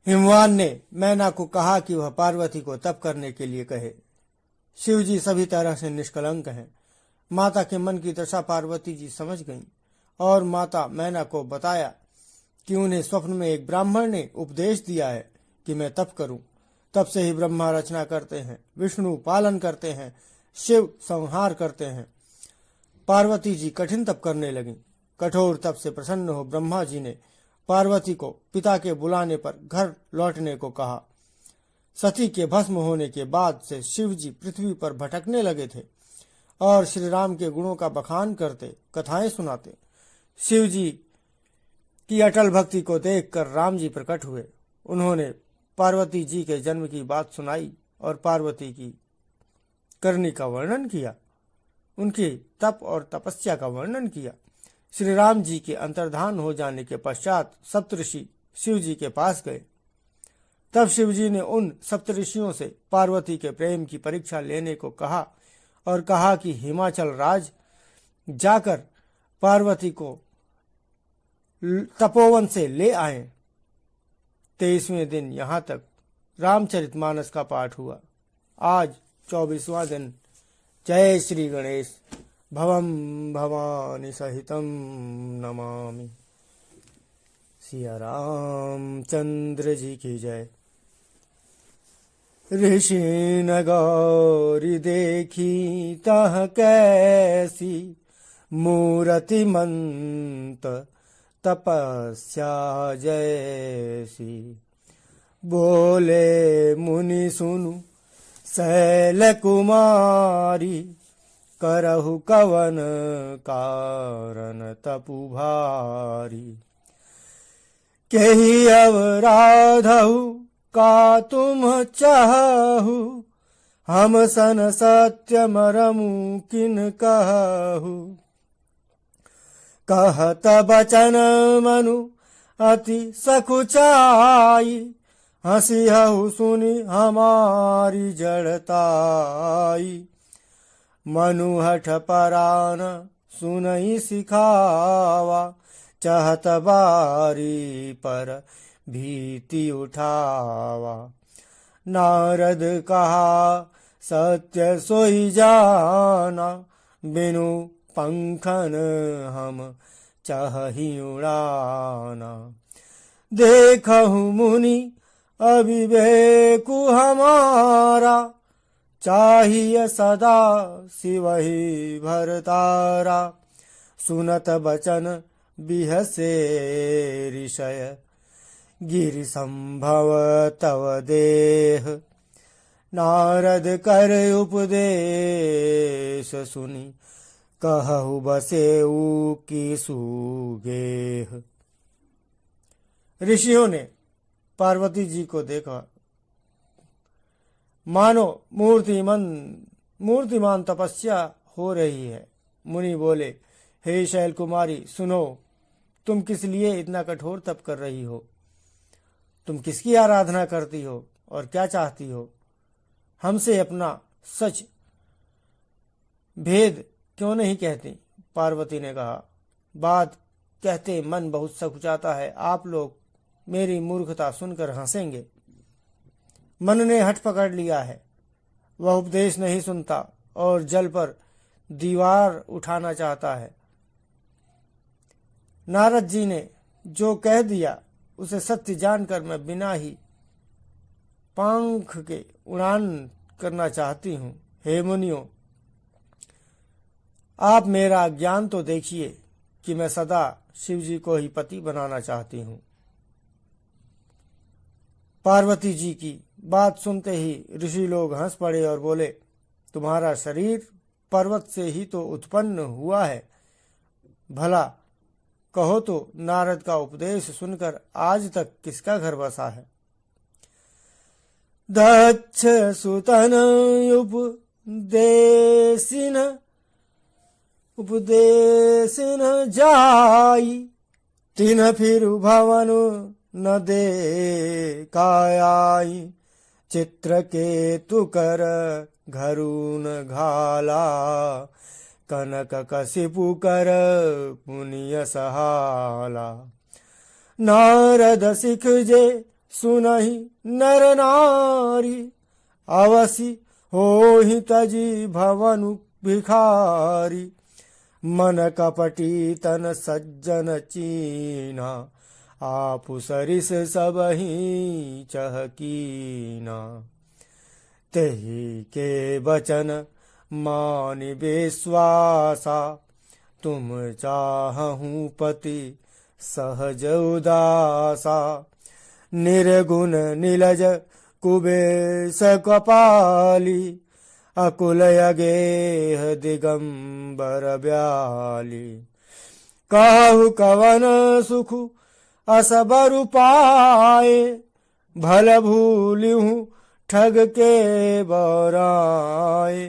हिमवान ने मैना को कहा कि वह पार्वती को तप करने के लिए कहे। शिव जी सभी तरह से निष्कलंक हैं। माता के मन की दशा पार्वती जी समझ गईं और माता मैना को बताया कि उन्हें स्वप्न में एक ब्राह्मण ने उपदेश दिया है कि मैं तप करूं। तब से ही ब्रह्मा रचना करते हैं, विष्णु पालन करते हैं, शिव संहार करते हैं। पार्वती जी कठिन तप करने लगीं। कठोर तप से प्रसन्न हो ब्रह्मा जी ने पार्वती को पिता के बुलाने पर घर लौटने को कहा। सती के भस्म होने के बाद से शिव जी पृथ्वी पर भटकने लगे थे और श्री राम के गुणों का बखान करते, कथाएं सुनाते। शिव जी की अटल भक्ति को देखकर राम जी प्रकट हुए। उन्होंने पार्वती जी के जन्म की बात सुनाई और पार्वती की करनी का वर्णन किया, उनके तप और तपस्या का वर्णन किया। श्री राम जी के अंतर्धान हो जाने के पश्चात सप्तऋषि शिव जी के पास गए। तब शिव जी ने उन सप्तऋषियों से पार्वती के प्रेम की परीक्षा लेने को कहा और कहा कि हिमाचल राज जाकर पार्वती को तपोवन से ले आए। 23वें दिन यहाँ तक रामचरितमानस का पाठ हुआ। आज 24वां दिन। जय श्री गणेश। भवम भवानी सहितम नमामि। सिया रामचंद्र जी की जय। ऋषि न गौरी देखी तह कैसी, मूरतिमंत तपस्या जैसी। बोले मुनि सुनु शैल कुमारी, करहु कवन कारण तपु भारी। केहि अवराधहु का तुम चाहु, हम सन सत्य मरमु किन कहु। कहत बचन मनु अति सकुचाई, हंसिहु सुनि हमारी जड़ताई। मनु हठ परान सुनई सिखावा, चाहत बारी पर भीति उठावा। नारद कहा सत्य सोई जाना, बिनु पंखन हम चाहि उड़ाना। देखहु मुनि अविवेकु हमारा, चाहिए सदा शिवहि भरतारा। सुनत बचन बिहसे ऋषय, गिरि संभव तव देह। नारद कर उपदेश सुनि, कहु बसेऊ की सुगेह। ऋषियों ने पार्वती जी को देखा, मानो मूर्तिमान तपस्या हो रही है। मुनि बोले, हे शैल कुमारी सुनो, तुम किस लिए इतना कठोर तप कर रही हो? तुम किसकी आराधना करती हो और क्या चाहती हो? हमसे अपना सच भेद क्यों नहीं कहती? पार्वती ने कहा, बात कहते मन बहुत सकुचाता है। आप लोग मेरी मूर्खता सुनकर हंसेंगे। मन ने हठ पकड़ लिया है, वह उपदेश नहीं सुनता और जल पर दीवार उठाना चाहता है। नारद जी ने जो कह दिया उसे सत्य जानकर मैं बिना ही पंख के उड़ान करना चाहती हूँ। हे मुनियों, आप मेरा ज्ञान तो देखिए कि मैं सदा शिव जी को ही पति बनाना चाहती हूँ। पार्वती जी की बात सुनते ही ऋषि लोग हंस पड़े और बोले, तुम्हारा शरीर पर्वत से ही तो उत्पन्न हुआ है। भला कहो तो नारद का उपदेश सुनकर आज तक किसका घर बसा है? दक्ष सुतन उपदेशिन जाई, तिन फिर भवन न दे कायाई। चित्र के तु कर घरून घाला, कनक कसिपु कर पुनिय सहाला। नारद सिख जे सुनहि नर नारी, अवसि होहि तजी भवनु भिखारी। मन कपटी तन सज्जन चीना, आपु सरिस सबहि चहकीना। तेहि के बचन मानि विश्वासा, तुम चाहूं पति सहज उदासा। निर्गुण नीलज कुबेश कपाली, अकुल अगेह दिगंबर ब्याली। कहु कवन सुख असबरु पाए, भल भूलिहूँ ठग के बौराए।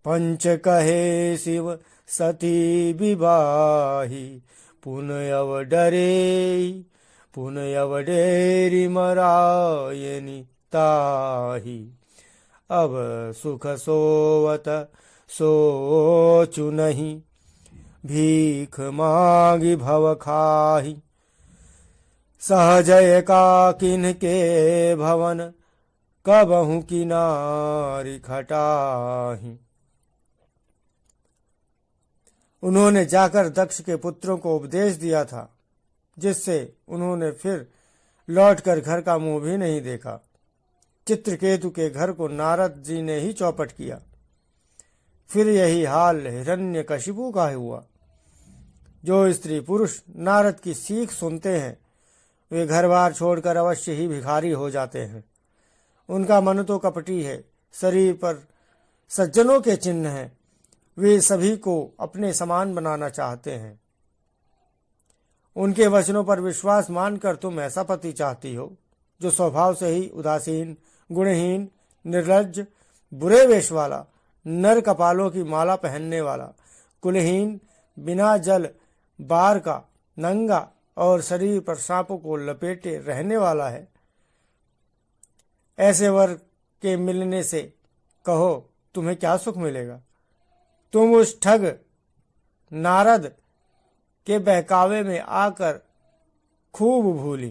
पंच कहे शिव सती विवाही, पुन अव डरे पुन अव डेरी मरायनि ताही। अब सुख सोवत सोचु नहीं, भीख मांगी भव खाही। सहजय का किन्ह के भवन, कबहु किनारी खटाही। उन्होंने जाकर दक्ष के पुत्रों को उपदेश दिया था, जिससे उन्होंने फिर लौटकर घर का मुंह भी नहीं देखा। चित्रकेतु के घर को नारद जी ने ही चौपट किया। फिर यही हाल हिरण्यकशिपु का हुआ। जो स्त्री पुरुष नारद की सीख सुनते हैं, वे घर बार छोड़कर अवश्य ही भिखारी हो जाते हैं। उनका मन तो कपटी है, शरीर पर सज्जनों के चिन्ह हैं। वे सभी को अपने समान बनाना चाहते हैं। उनके वचनों पर विश्वास मानकर तुम ऐसा पति चाहती हो, जो स्वभाव से ही उदासीन, गुणहीन, निर्लज्ज, बुरे वेश वाला, नर कपालों की माला पहनने वाला, कुलहीन, बिना जल बार का, नंगा और शरीर पर सांपों को लपेटे रहने वाला है। ऐसे वर के मिलने से कहो तुम्हें क्या सुख मिलेगा। तुम उस ठग नारद के बहकावे में आकर खूब भूली।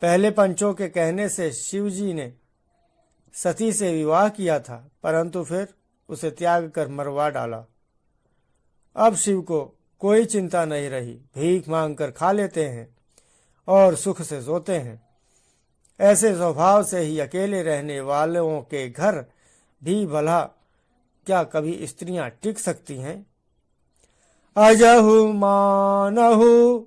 पहले पंचों के कहने से शिवजी ने सती से विवाह किया था, परंतु फिर उसे त्याग कर मरवा डाला। अब शिव को कोई चिंता नहीं रही, भीख मांगकर खा लेते हैं और सुख से सोते हैं। ऐसे स्वभाव से ही अकेले रहने वालों के घर भी भला क्या कभी स्त्रियां टिक सकती हैं। अजहु मानहु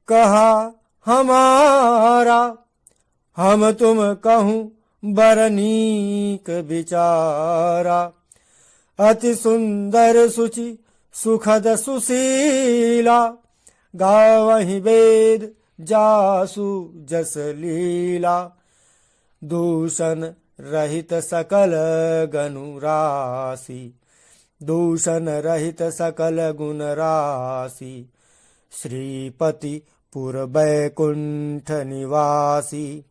कहा हमारा, हम तुम कहूँ बरनीक विचारा। अति सुंदर सुचि सुखद सुशीला, गावहि वेद जासु जस लीला। दूषण रहित सकल गनु राशि, दूषण रहित सकल गुण राशि। श्रीपति पुर बैकुंठ निवासी,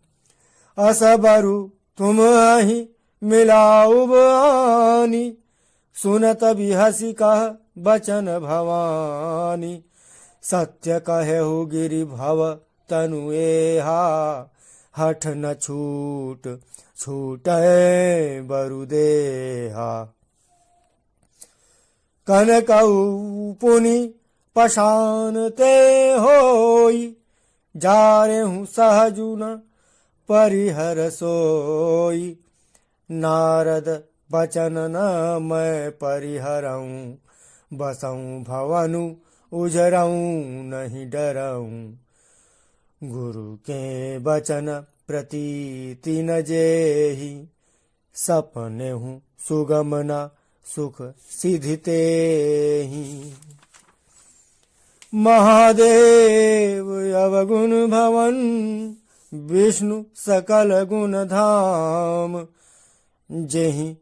असबरु तुम ही मिलाऊ बानी। सुनत बिहसी कह बचन भवानी, सत्य कहेहु गिरि भव तनु एहा। हठ न छूट छूटे बरु देहा। कनकऊ पुनि पशान ते होई, जारेहु सहजु न परिहर सोई। नारद बचन न मैं परिहरऊँ, बसऊँ भवनु उजरऊँ नहीं डरऊँ। गुरु के बचन प्रतीति न जेहि, सपने हूँ सुगम न सुख सिधिते ही। महादेव अवगुण भवन, विष्णु सकल गुण धाम। जेहि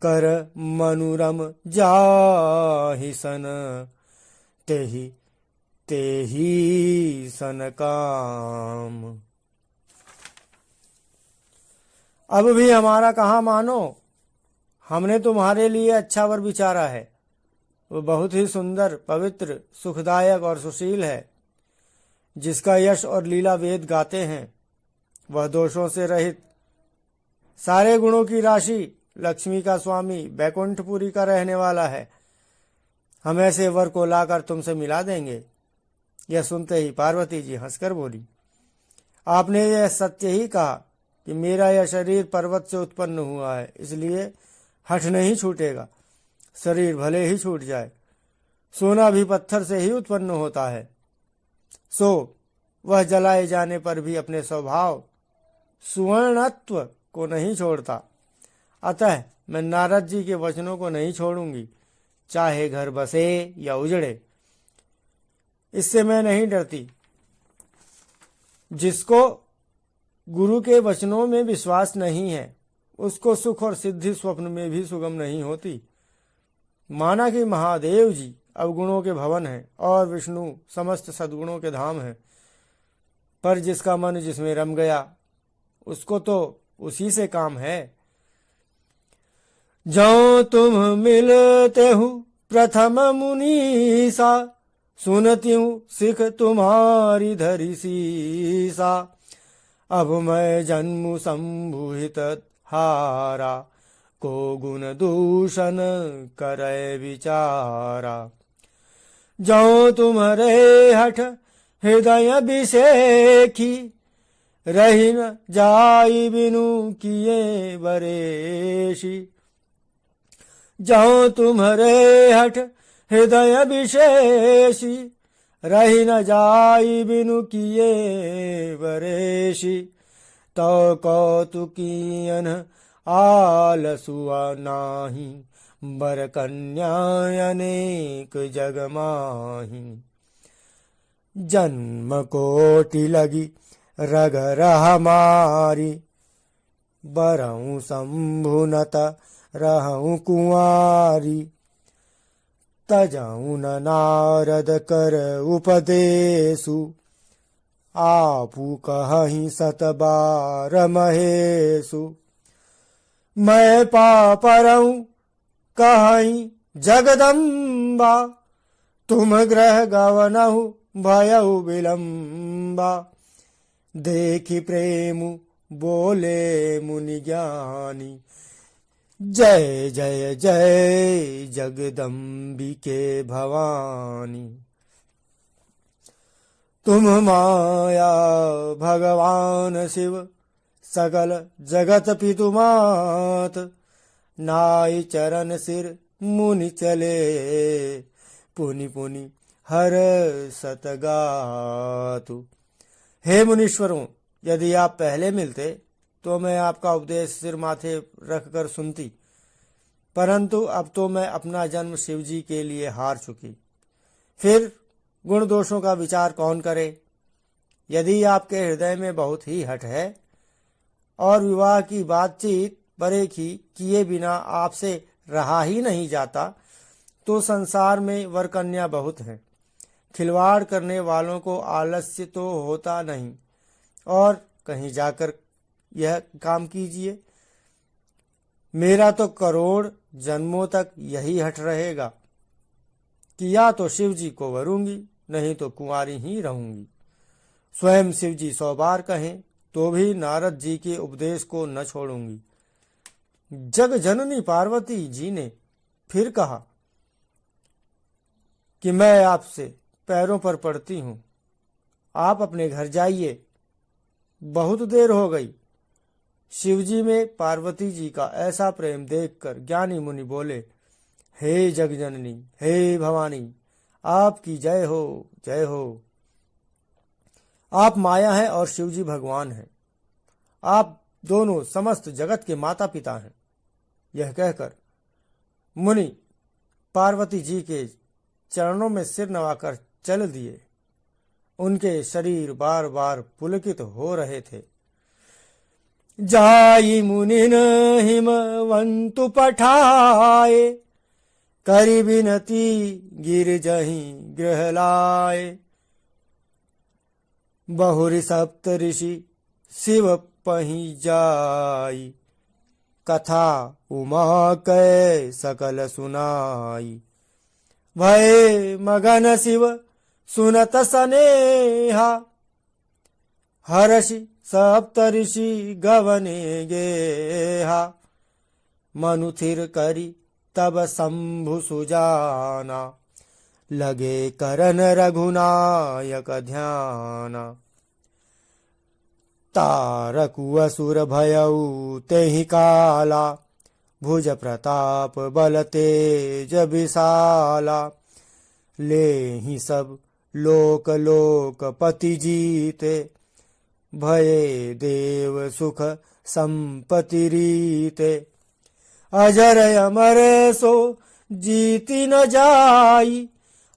कर मनुरम जाहि सन, तेहि तेहि सन काम। अब भी हमारा कहाँ मानो, हमने तुम्हारे लिए अच्छा वर विचारा है। वो बहुत ही सुंदर, पवित्र, सुखदायक और सुशील है। जिसका यश और लीला वेद गाते हैं, वह दोषों से रहित, सारे गुणों की राशि, लक्ष्मी का स्वामी, बैकुंठपुरी का रहने वाला है। हम ऐसे वर को लाकर तुमसे मिला देंगे। यह सुनते ही पार्वती जी हंसकर बोली, आपने यह सत्य ही कहा कि मेरा यह शरीर पर्वत से उत्पन्न हुआ है, इसलिए हठ नहीं छूटेगा। शरीर भले ही छूट जाए, सोना भी पत्थर से ही उत्पन्न होता है, सो वह जलाए जाने पर भी अपने स्वभाव सुवर्णत्व को नहीं छोड़ता। अतः मैं नारद जी के वचनों को नहीं छोड़ूंगी, चाहे घर बसे या उजड़े। इससे मैं नहीं डरती। जिसको गुरु के वचनों में विश्वास नहीं है, उसको सुख और सिद्धि स्वप्न में भी सुगम नहीं होती। माना कि महादेव जी अवगुणों के भवन हैं और विष्णु समस्त सद्गुणों के धाम हैं, पर जिसका मन जिसमें रम गया, उसको तो उसी से काम है। जो तुम मिलते हो प्रथम मुनीसा, सुनती हूँ सिख तुम्हारी धरी सीसा। अब मैं जन्म संभुहित हारा, को गुण दूषण करे विचारा। जो तुम्हारे हठ हृदय अभिषेखी, रही न जाई बिनु किए बरेशी। जो तुम्हारे हठ हृदय अभिषेशी, रही न जाई बिनु किए बरेशी। तो कौतुकियन आलसुआ नाही, बर कन्या अनेक जग माही। जन्म कोटि लगी रग रह मारी, बरऊं शंभुनत रहूं कुंवारी। तजाऊं न नारद कर उपदेशु, आपू कहीं सत बार महेशु। मैं पापरऊं कहीं जगदम्बा, तुम ग्रह गवनहु भयउ विलंबा। देखी प्रेम बोले मुनि ज्ञानी, जय जय जय जगदम्बिके भवानी। तुम माया भगवान शिव, सकल जगत पितु मात। नाई चरण सिर मुनि चले, पुनि पुनि हर सतगातु। हे मुनीश्वरों, यदि आप पहले मिलते तो मैं आपका उपदेश सिर माथे रखकर सुनती, परंतु अब तो मैं अपना जन्म शिव जी के लिए हार चुकी। फिर गुण दोषों का विचार कौन करे। यदि आपके हृदय में बहुत ही हठ है और विवाह की बातचीत परे की किए बिना आपसे रहा ही नहीं जाता, तो संसार में वर कन्या बहुत हैं। खिलवाड़ करने वालों को आलस्य तो होता नहीं, और कहीं जाकर यह काम कीजिए। मेरा तो करोड़ जन्मों तक यही हट रहेगा कि या तो शिव जी को वरूंगी, नहीं तो कुंवारी ही रहूंगी। स्वयं शिव जी 100 बार कहें तो भी नारद जी के उपदेश को न छोड़ूंगी। जग जननी पार्वती जी ने फिर कहा कि मैं आपसे पैरों पर पड़ती हूं, आप अपने घर जाइए, बहुत देर हो गई। शिवजी में पार्वती जी का ऐसा प्रेम देखकर ज्ञानी मुनि बोले, हे जगजननी, हे भवानी, आपकी जय हो, जय हो। आप माया हैं और शिवजी भगवान हैं। आप दोनों समस्त जगत के माता पिता हैं। यह कहकर मुनि पार्वती जी के चरणों में सिर नवाकर चल दिए। उनके शरीर बार बार पुलकित हो रहे थे। जाई मुनिन हिमवंतु पठाए, करी बिनती गिर जहीं गृह लाए। बहुरी सप्त ऋषि शिव पही जाई, कथा उमा कै सकल सुनाई। भय मगन शिव सुनत सनेहा, हर्षि सप्तऋषि गवने गेहा। मनु थिर करी तब शंभु सुजाना, लगे करन रघुनायक ध्याना। तारकु असुर भयउ तेहि काला, भुज प्रताप बल तेज विशाला। लेहि सब लोक लोकपति जीते, भये देव सुख संपत्ति रीते। अजर अमर सो जीति न जाई,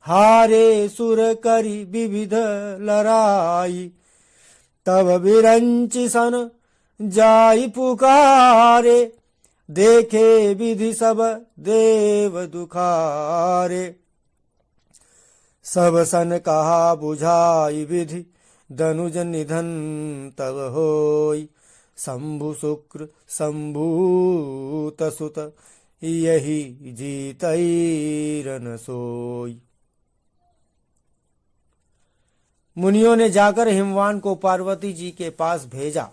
हारे सुर करी विविध लड़ाई। तब बिरंचि सन जाई पुकारे, देखे विधि सब देव दुखारे। सब सन कहा बुझाई विधि, धनुज निधन तब होई। शंभु शुक्र शंभूत सुत, यही जीतई रन सोई। मुनियों ने जाकर हिमवान को पार्वती जी के पास भेजा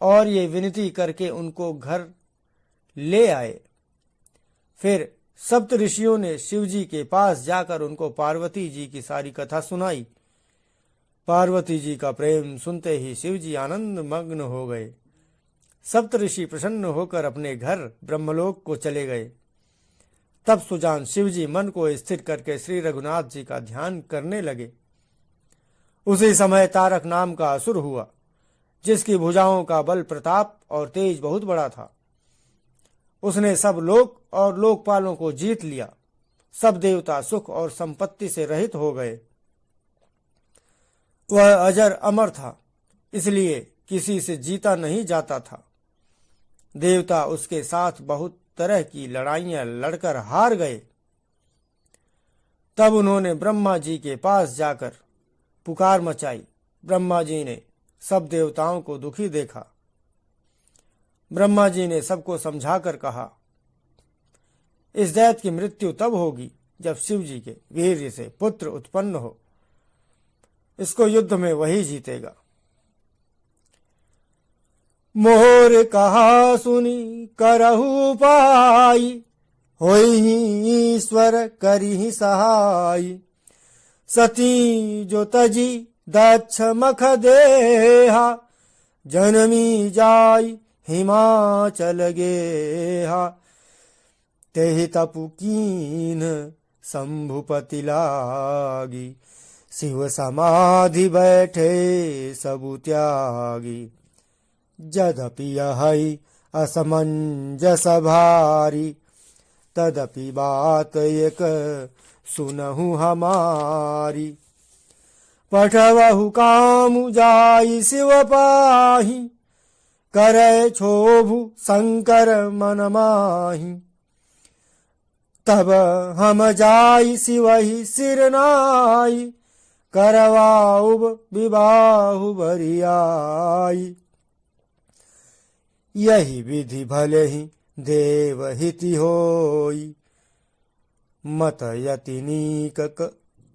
और ये विनती करके उनको घर ले आए। फिर सप्त ऋषियों ने शिव जी के पास जाकर उनको पार्वती जी की सारी कथा सुनाई। पार्वती जी का प्रेम सुनते ही शिव जी आनंद मग्न हो गए। सप्त ऋषि प्रसन्न होकर अपने घर ब्रह्मलोक को चले गए। तब सुजान शिव जी मन को स्थिर करके श्री रघुनाथ जी का ध्यान करने लगे। उसी समय तारक नाम का असुर हुआ, जिसकी भुजाओं का बल प्रताप और तेज बहुत बड़ा था। उसने सब लोक और लोकपालों को जीत लिया। सब देवता सुख और संपत्ति से रहित हो गए। वह अजर अमर था, इसलिए किसी से जीता नहीं जाता था। देवता उसके साथ बहुत तरह की लड़ाइयां लड़कर हार गए। तब उन्होंने ब्रह्मा जी के पास जाकर पुकार मचाई। ब्रह्मा जी ने सब देवताओं को दुखी देखा। ब्रह्मा जी ने सबको समझाकर कहा, इस दैत्य की मृत्यु तब होगी जब शिव जी के वीर्य से पुत्र उत्पन्न हो। इसको युद्ध में वही जीतेगा। मोर कहा सुनी करहु पाई, होई ईश्वर करी सहाय। सती जो तजी दक्ष मख देहा, जनमी जाई हिमाचल गेहा। तेहि तपु कीन शंभुपति लागी, शिव समाधि बैठे सबु त्यागी। यद्यपि यही असमंजस भारी, तदपि बात एक सुनहु हमारी। पठवहु कामु जाई शिव पाही, करे क्षोभु शंकर मन माही। तब हम जाई शिवहि सिर नाई, करवाउब विबाहु बरियाई। यही विधि भले ही देव हिति होई, मत यति नीक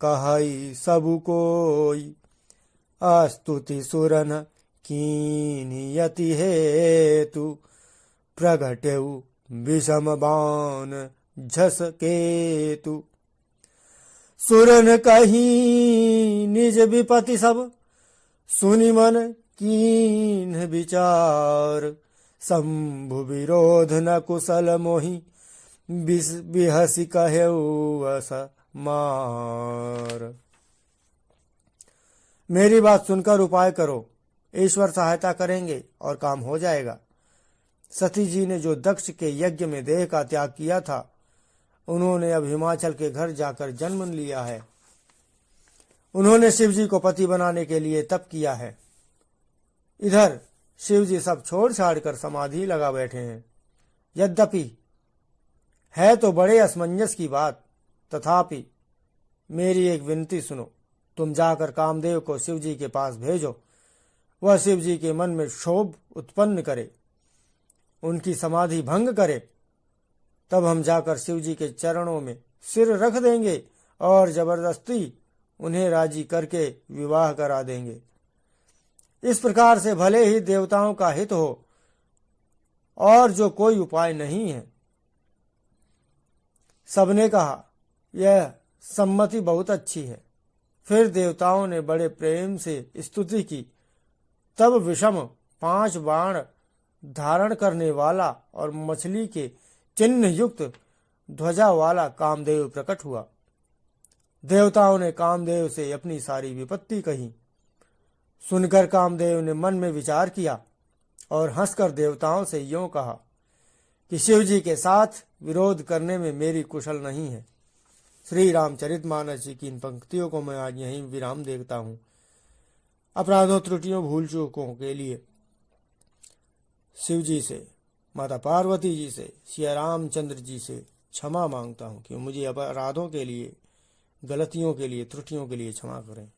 कहई सबु कोई। अस्तुति सुरन कीनि यति हेतु, प्रगटेउ विषम बाण झस केतु। सुरन कही निज विपति सब, सुनि मन कीन विचार। शंभु विरोध न कुशल मोहि, बिहसी कहेउ अस मार। मेरी बात सुनकर उपाय करो, ईश्वर सहायता करेंगे और काम हो जाएगा। सती जी ने जो दक्ष के यज्ञ में देह का त्याग किया था, उन्होंने अब हिमाचल के घर जाकर जन्म लिया है। उन्होंने शिव जी को पति बनाने के लिए तप किया है। इधर शिव जी सब छोड़ छाड़ कर समाधि लगा बैठे हैं। यद्यपि है तो बड़े असमंजस की बात, तथापि मेरी एक विनती सुनो। तुम जाकर कामदेव को शिव जी के पास भेजो। वह शिव जी के मन में क्षोभ उत्पन्न करे, उनकी समाधि भंग करे। तब हम जाकर शिव जी के चरणों में सिर रख देंगे और जबरदस्ती उन्हें राजी करके विवाह करा देंगे। इस प्रकार से भले ही देवताओं का हित हो और जो कोई उपाय नहीं है। सबने कहा, यह सम्मति बहुत अच्छी है। फिर देवताओं ने बड़े प्रेम से स्तुति की। तब विषम 5 बाण धारण करने वाला और मछली के चिन्ह युक्त ध्वजा वाला कामदेव प्रकट हुआ। देवताओं ने कामदेव से अपनी सारी विपत्ति कही। सुनकर कामदेव ने मन में विचार किया और हंसकर देवताओं से यों कहा कि शिव जी के साथ विरोध करने में मेरी कुशल नहीं है। श्री रामचरितमानस जी की इन पंक्तियों को मैं आज यहीं विराम देता हूँ। अपराधों, त्रुटियों, भूल चूकों के लिए शिव जी से, माता पार्वती जी से, श्री रामचंद्र जी से क्षमा मांगता हूँ कि मुझे अपराधों के लिए, गलतियों के लिए, त्रुटियों के लिए क्षमा करें।